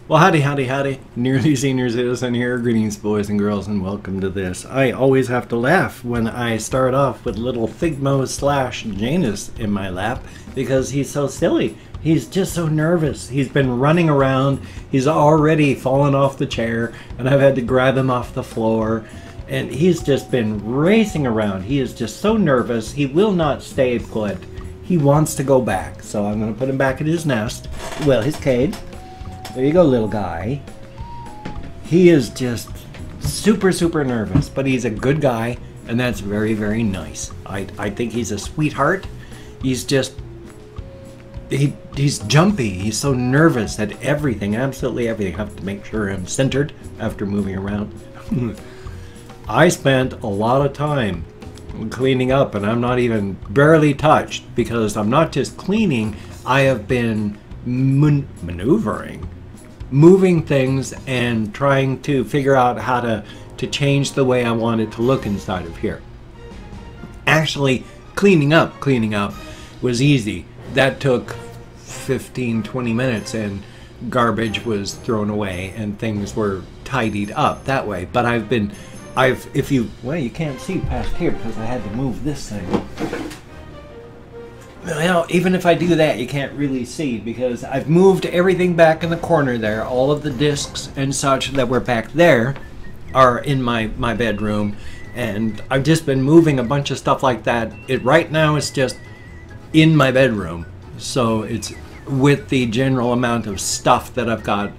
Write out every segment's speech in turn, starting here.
Well, howdy, howdy, howdy. Nearly Senior Citizen here. Greetings, boys and girls, and welcome to this. I always have to laugh when I start off with little Figmo / Janus in my lap because he's so silly. He's just so nervous. He's been running around. He's already fallen off the chair, and I've had to grab him off the floor. And he's just been racing around. He is just so nervous. He will not stay put. He wants to go back. So I'm going to put him back in his nest. Well, his cage. There you go, little guy. He is just super, super nervous, but he's a good guy, and that's very, very nice. I think he's a sweetheart. He's just, he's jumpy. He's so nervous at everything, absolutely everything. I have to make sure I'm centered after moving around. I spent a lot of time cleaning up, and I'm not even barely touched because I'm not just cleaning, I have been maneuvering. Moving things and trying to figure out how to change the way I want it to look inside of here. Actually, cleaning up was easy. That took 15-20 minutes and garbage was thrown away and things were tidied up that way. But you can't see past here because I had to move this thing. Well, even if I do that, you can't really see because I've moved everything back in the corner there. All of the discs and such that were back there are in my bedroom, and I've just been moving a bunch of stuff like that. Right now it's just in my bedroom, so it's with the general amount of stuff that I've got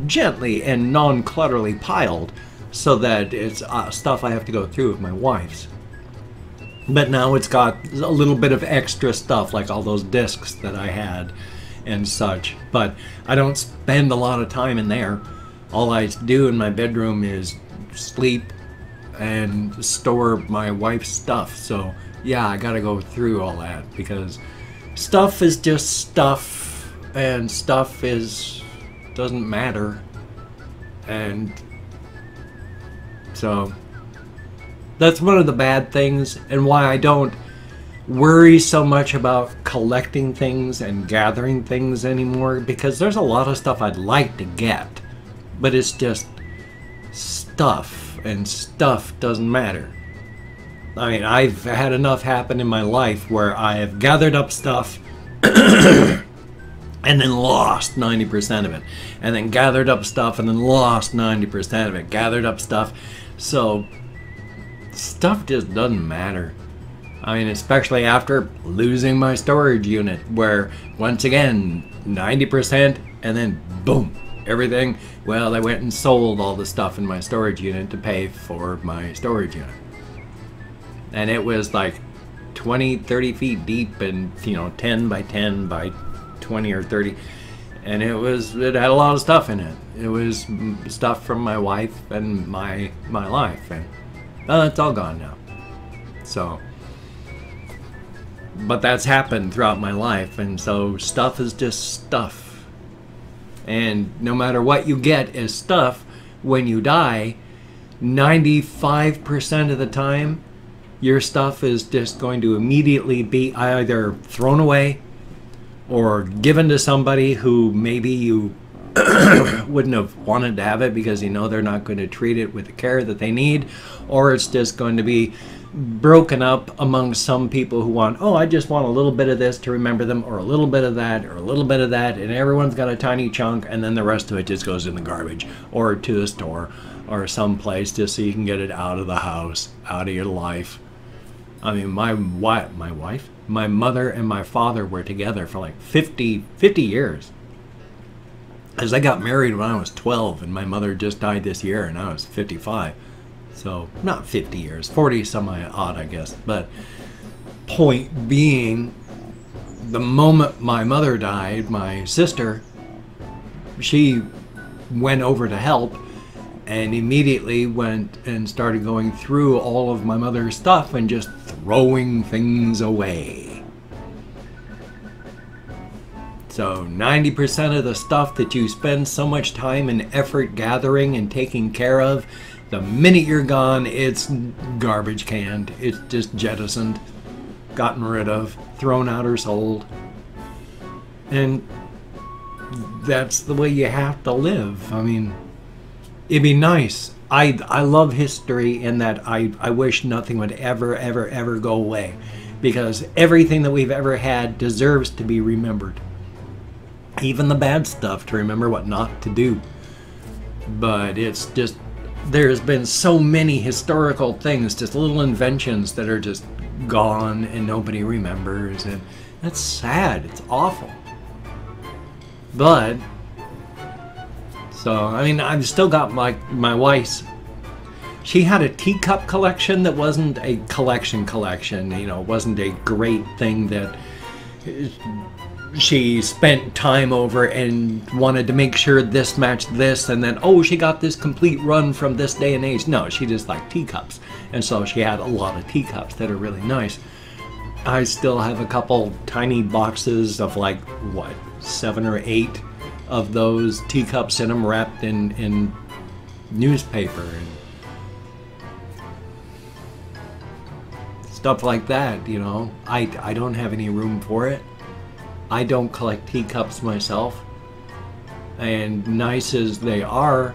gently and non-clutterly piled, so that it's stuff I have to go through with my wife's. But now it's got a little bit of extra stuff, like all those discs that I had and such. But I don't spend a lot of time in there. All I do in my bedroom is sleep and store my wife's stuff. So yeah, I gotta go through all that because stuff is just stuff, and stuff doesn't matter. And so that's one of the bad things, and why I don't worry so much about collecting things and gathering things anymore, because there's a lot of stuff I'd like to get, but it's just stuff, and stuff doesn't matter. I mean, I've had enough happen in my life where I have gathered up stuff and then lost 90% of it, and then gathered up stuff and then lost 90% of it, gathered up stuff. So stuff just doesn't matter. I mean, especially after losing my storage unit, where once again 90% and then boom, everything. Well, I went and sold all the stuff in my storage unit to pay for my storage unit, and it was like 20-30 feet deep and 10 by 10 by 20 or 30, and it had a lot of stuff in it. It was stuff from my wife and my life, and it's all gone now. So, but that's happened throughout my life, and so stuff is just stuff. And no matter what you get as stuff, when you die, 95% of the time, your stuff is just going to immediately be either thrown away or given to somebody who maybe you wouldn't have wanted to have it because they're not going to treat it with the care that they need, or it's just going to be broken up among some people who want, I just want a little bit of this to remember them, or a little bit of that, or a little bit of that, and everyone's got a tiny chunk, and then the rest of it just goes in the garbage or to the store or someplace just so you can get it out of the house, out of your life. I mean, my mother and my father were together for like 50 years. As I got married when I was 12, and my mother just died this year, and I was 55. So, not 50 years, 40 some odd, I guess. But, point being, the moment my mother died, my sister, she went over to help, and immediately went and started going through all of my mother's stuff and just throwing things away. So 90% of the stuff that you spend so much time and effort gathering and taking care of, the minute you're gone, it's garbage canned. It's just jettisoned, gotten rid of, thrown out or sold. And that's the way you have to live. I mean, it'd be nice. I love history in that I wish nothing would ever go away, because everything that we've ever had deserves to be remembered. Even the bad stuff, to remember what not to do. But it's just, there's been so many historical things, just little inventions that are just gone and nobody remembers, and that's sad. It's awful. But so I mean, I've still got my wife's. She had a teacup collection that wasn't a collection, you know, wasn't a great thing that she spent time over and wanted to make sure this matched this, and then, oh, she got this complete run from this day and age. No, she just liked teacups. And so she had a lot of teacups that are really nice. I still have a couple tiny boxes of like, what, 7 or 8 of those teacups in them, wrapped in newspaper and stuff like that, you know. I don't have any room for it. I don't collect teacups myself, and nice as they are,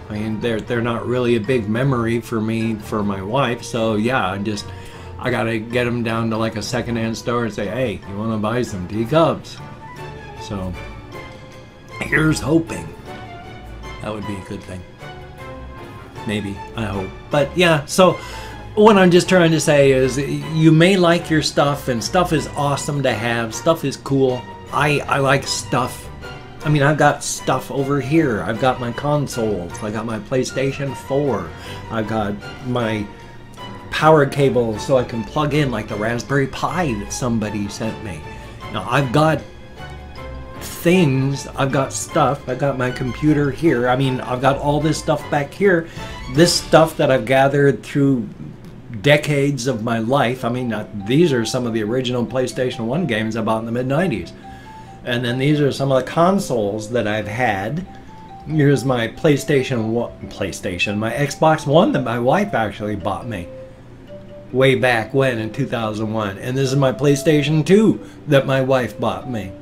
I mean, they're not really a big memory for me, for my wife. So yeah, I gotta get them down to like a secondhand store and say, hey, you want to buy some teacups? So here's hoping. That would be a good thing. Maybe, I hope. But yeah, so what I'm just trying to say is, you may like your stuff, and stuff is awesome to have. Stuff is cool. I like stuff. I mean, I've got stuff over here. I've got my consoles. I got my PlayStation 4. I've got my power cables so I can plug in, like the Raspberry Pi that somebody sent me. Now, I've got things. I've got stuff. I've got my computer here. I mean, I've got all this stuff back here. This stuff that I've gathered through decades of my life. I mean, these are some of the original PlayStation 1 games I bought in the mid-90s. And then these are some of the consoles that I've had. Here's my my Xbox One that my wife actually bought me way back when, in 2001. And this is my PlayStation 2 that my wife bought me,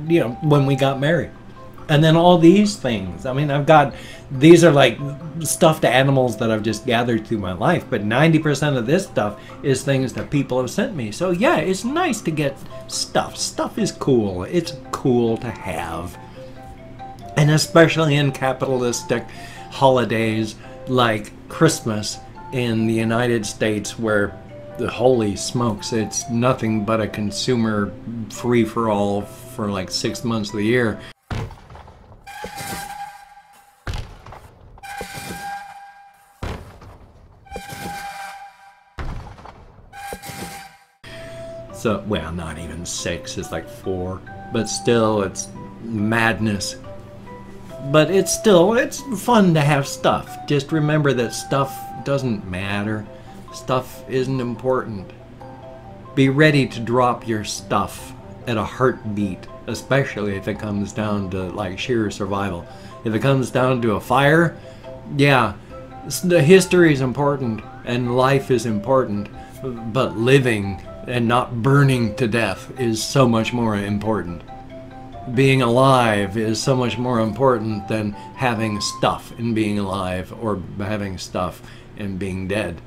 you know, when we got married. And then all these things. I mean, I've got, these are like stuffed animals that I've just gathered through my life, but 90% of this stuff is things that people have sent me. So yeah, it's nice to get stuff. Stuff is cool. It's cool to have. And especially in capitalistic holidays like Christmas in the United States, where the holy smokes, it's nothing but a consumer free-for-all for like 6 months of the year. So, well, not even 6, it's like 4, but still, it's madness. But it's still, it's fun to have stuff. Just remember that stuff doesn't matter. Stuff isn't important. Be ready to drop your stuff at a heartbeat, especially if it comes down to like sheer survival. If it comes down to a fire, yeah, the history is important and life is important, but living and not burning to death is so much more important. Being alive is so much more important than having stuff and being alive, or having stuff and being dead.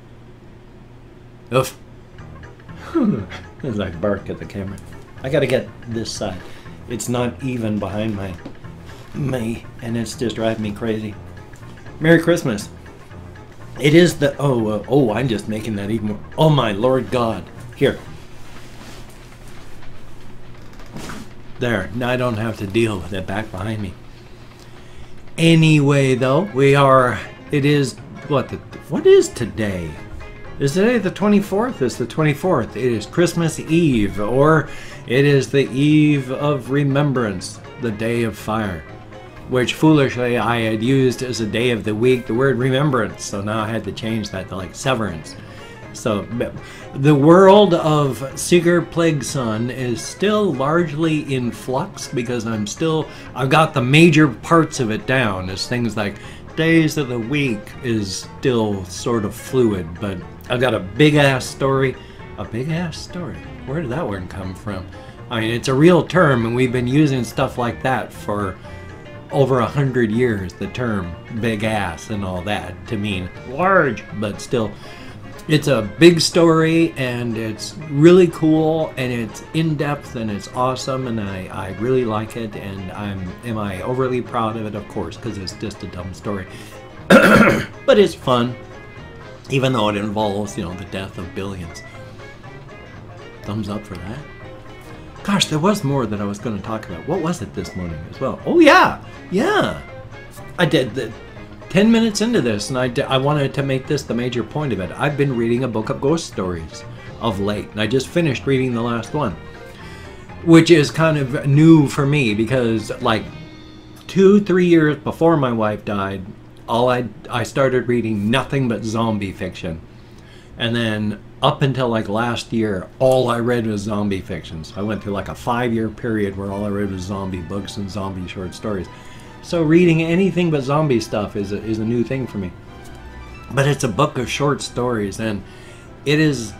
Oof. As I bark at the camera. I gotta get this side. It's not even behind me, and it's just driving me crazy. Merry Christmas. It is the, oh, I'm just making that even more. Oh my Lord God. Here. There, now I don't have to deal with it back behind me. Anyway, though, it is, what is today? Is today the 24th? It's the 24th. It is Christmas Eve, or it is the Eve of Remembrance, the Day of Fire, which foolishly I had used as a day of the week, the word remembrance, so now I had to change that to like severance. So the world of Sigur Plagueson is still largely in flux, because I've got the major parts of it down, as things like days of the week is still sort of fluid, but I've got a big ass story. A big ass story? Where did that word come from? I mean, it's a real term, and we've been using stuff like that for over 100 years, the term big ass and all that, to mean large, but still, it's a big story, and it's really cool, and it's in-depth, and it's awesome, and I really like it, and am I overly proud of it? Of course, because it's just a dumb story. But it's fun, even though it involves, you know, the death of billions. Thumbs up for that. Gosh, there was more that I was going to talk about. What was it this morning as well? Oh, yeah. I did 10 minutes into this, and I wanted to make this the major point of it. I've been reading a book of ghost stories of late, and I just finished reading the last one, which is kind of new for me because, like, 2-3 years before my wife died, I started reading nothing but zombie fiction. And then up until like last year, all I read was zombie fiction. So I went through like a 5-year period where all I read was zombie books and zombie short stories. So reading anything but zombie stuff is a new thing for me. But it's a book of short stories, and they're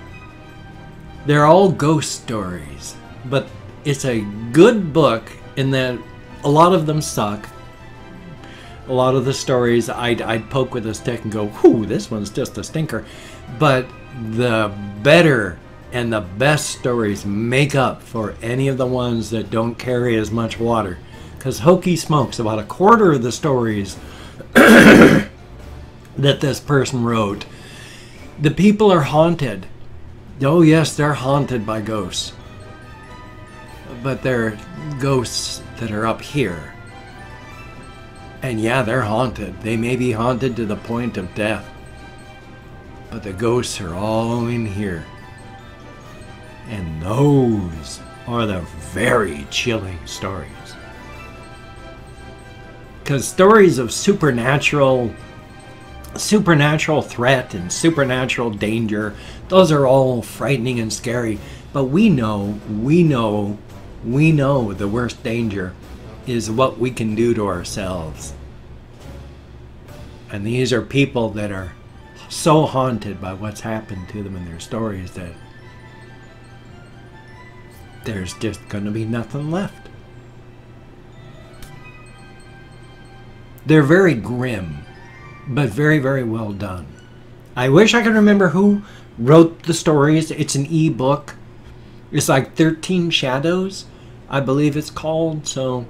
all ghost stories. But it's a good book in that a lot of them suck. A lot of the stories I'd poke with a stick and go, whew, this one's just a stinker. But the better and the best stories make up for any of the ones that don't carry as much water. Because hokey smokes, about a quarter of the stories that this person wrote, the people are haunted. Oh yes, they're haunted by ghosts. But they're ghosts that are up here. And yeah, they're haunted. They may be haunted to the point of death. But the ghosts are all in here. And those are the very chilling stories. Because stories of supernatural threat and supernatural danger, those are all frightening and scary. But we know the worst danger is what we can do to ourselves. And these are people that are so haunted by what's happened to them in their stories that there's just going to be nothing left. They're very grim, but very, very well done. I wish I could remember who wrote the stories. It's an e-book. It's like 13 Shadows, I believe it's called. So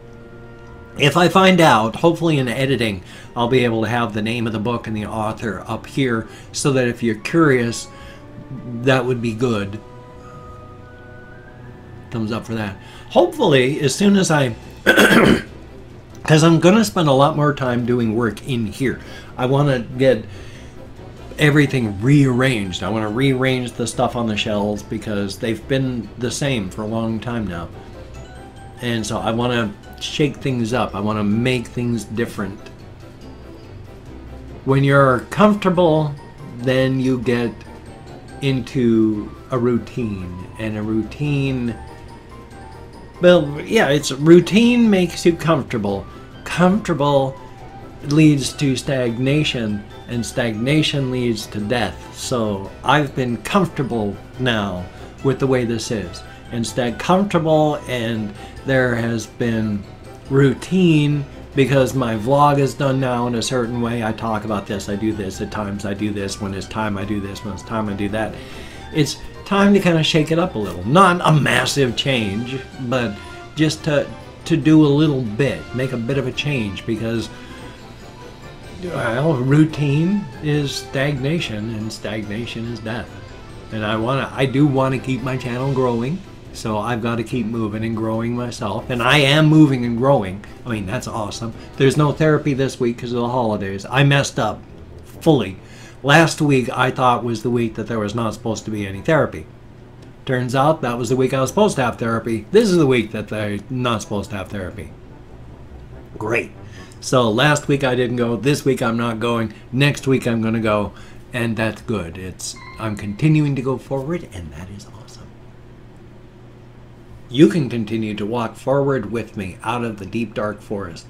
if I find out, hopefully in editing, I'll be able to have the name of the book and the author up here so that if you're curious, that would be good. Thumbs up for that. Hopefully, as soon as I... Because I'm going to spend a lot more time doing work in here. I want to get everything rearranged. I want to rearrange the stuff on the shelves because they've been the same for a long time now. And so I want to shake things up. I want to make things different. When you're comfortable, then you get into a routine. And a routine... Well, yeah, it's routine makes you comfortable. Comfortable leads to stagnation, and stagnation leads to death. So I've been comfortable now with the way this is. Instead, comfortable, and there has been routine because my vlog is done now in a certain way. I talk about this, I do this, at times I do this, when it's time I do this, when it's time I do that. It's time to kind of shake it up a little. Not a massive change, but just to do a little bit, make a bit of a change, because well, routine is stagnation, and stagnation is death. And I do want to keep my channel growing, so I've got to keep moving and growing myself, and I am moving and growing. I mean, that's awesome. There's no therapy this week because of the holidays. I messed up fully. Last week I thought was the week that there was not supposed to be any therapy. Turns out that was the week I was supposed to have therapy. This is the week that they're not supposed to have therapy. Great. So last week I didn't go. This week I'm not going. Next week I'm going to go. And that's good. I'm continuing to go forward, and that is awesome. You can continue to walk forward with me out of the deep dark forest.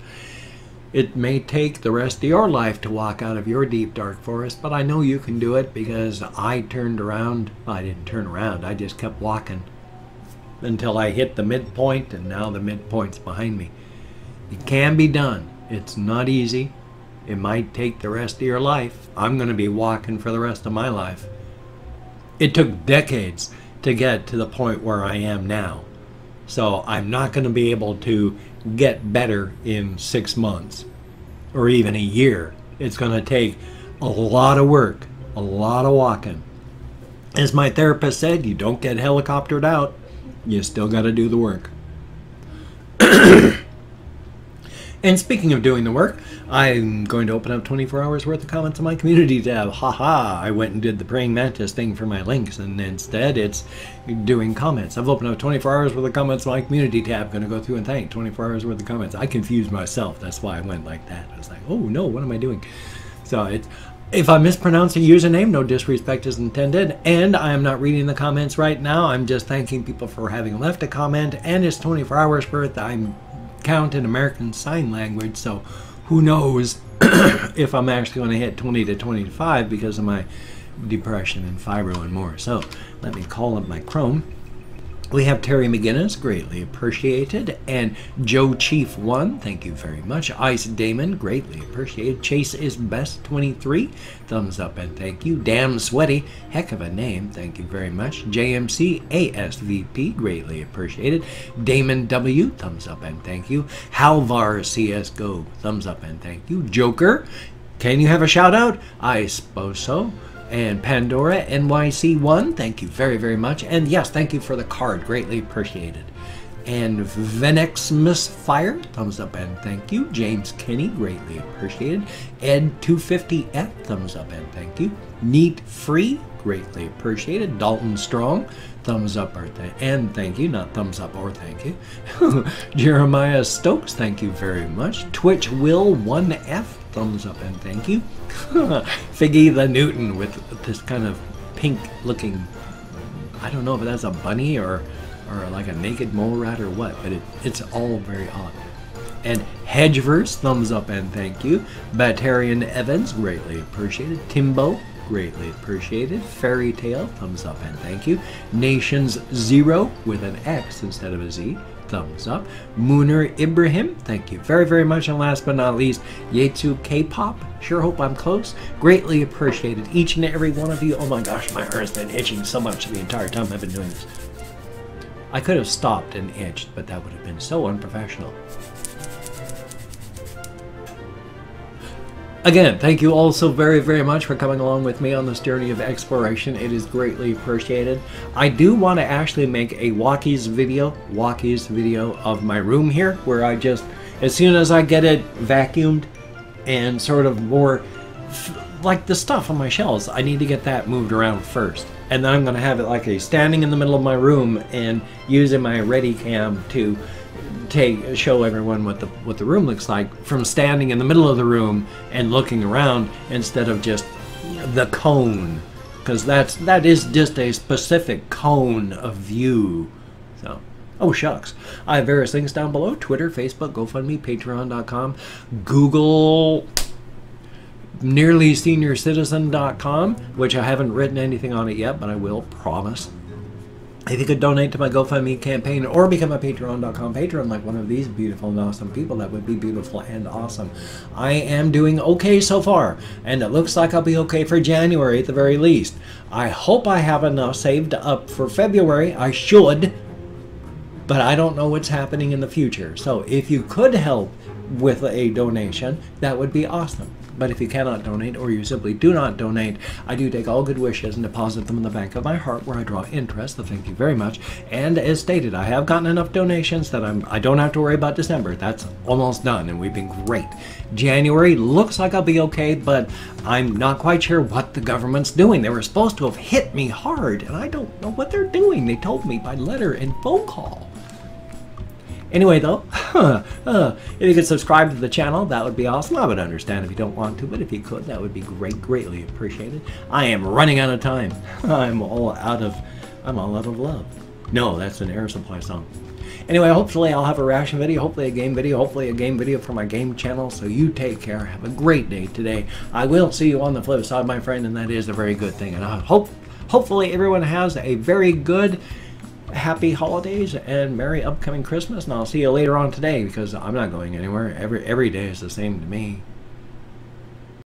It may take the rest of your life to walk out of your deep dark forest, but I know you can do it because I turned around. I didn't turn around, I just kept walking. until I hit the midpoint, and now the midpoint's behind me. It can be done. It's not easy. It might take the rest of your life. I'm going to be walking for the rest of my life. It took decades to get to the point where I am now. So I'm not going to be able to get better in 6 months or even a year. It's going to take a lot of work, a lot of walking. As my therapist said, you don't get helicoptered out. You still got to do the work. And speaking of doing the work, I'm going to open up 24 hours worth of comments on my community tab. Haha, I went and did the praying mantis thing for my links, and instead it's doing comments. I've opened up 24 hours worth of comments on my community tab. Going to go through and thank 24 hours worth of comments. I confused myself. That's why I went like that. I was like, oh no, what am I doing? So it's, if I mispronounce a username, no disrespect is intended, and I am not reading the comments right now. I'm just thanking people for having left a comment, and it's 24 hours worth. I'm count in American Sign Language, so who knows if I'm actually going to hit 20 to 25 because of my depression and fibro and more. So let me call up my Chrome. We have Terry McGinnis, greatly appreciated, and Joe Chief 1, thank you very much. Ice Damon, greatly appreciated. Chase is best 23, thumbs up and thank you. Damn Sweaty, heck of a name, thank you very much. JMC ASVP, greatly appreciated. Damon W, thumbs up and thank you. Halvar CSGO, thumbs up and thank you. Joker, can you have a shout out? I suppose so. And Pandora NYC1, thank you very, very much. And yes, thank you for the card, greatly appreciated. And Venexmus Fire, thumbs up and thank you. James Kenny, greatly appreciated. Ed250F, thumbs up and thank you. Neat Free, greatly appreciated. Dalton Strong, thumbs up and thank you, not thumbs up or thank you. Jeremiah Stokes, thank you very much. Twitch Will 1F, thumbs up and thank you. Figgy the Newton with this kind of pink looking, I don't know if that's a bunny or like a naked mole rat or what, but it's all very odd. And Hedgeverse, thumbs up and thank you. Batarian Evans, greatly appreciated. Timbo, greatly appreciated. Fairy Tale, thumbs up and thank you. Nations Zero with an X instead of a Z, thumbs up. Mooner Ibrahim, thank you very, very much. And last but not least, Yetsu K-Pop, sure hope I'm close. Greatly appreciated, each and every one of you. Oh my gosh, my ear's been itching so much the entire time I've been doing this. I could have stopped and itched, but that would have been so unprofessional. Again, thank you all so very, very much for coming along with me on this journey of exploration. It is greatly appreciated. I do want to actually make a walkies video of my room here, where I just, as soon as I get it vacuumed and sort of more like the stuff on my shelves, I need to get that moved around first. And then I'm going to have it like a standing in the middle of my room and using my Readycam to show everyone what the room looks like from standing in the middle of the room and looking around instead of just the cone, because that is just a specific cone of view. So, oh shucks, I have various links down below: Twitter, Facebook, GoFundMe, Patreon.com, Google, NearlySeniorCitizen.com, which I haven't written anything on it yet, but I will, promise. If you could donate to my GoFundMe campaign or become a Patreon.com patron like one of these beautiful and awesome people, that would be beautiful and awesome. I am doing okay so far, and it looks like I'll be okay for January at the very least. I hope I have enough saved up for February. I should, but I don't know what's happening in the future. So if you could help with a donation, that would be awesome. But if you cannot donate, or you simply do not donate, I do take all good wishes and deposit them in the bank of my heart, where I draw interest. So thank you very much. And as stated, I have gotten enough donations that I don't have to worry about December. That's almost done, and we've been great. January looks like I'll be okay, but I'm not quite sure what the government's doing. They were supposed to have hit me hard, and I don't know what they're doing. They told me by letter and phone call. Anyway, though, if you could subscribe to the channel, that would be awesome. I would understand if you don't want to, but if you could, that would be greatly appreciated. I am running out of time. I'm all out of love. No, that's an Air Supply song. Anyway, hopefully I'll have a reaction video, hopefully a game video, hopefully a game video for my game channel. So you take care. Have a great day today. I will see you on the flip side, my friend, and that is a very good thing. And I hopefully everyone has a very good happy holidays and merry upcoming Christmas, and I'll see you later on today because I'm not going anywhere. Every day is the same to me.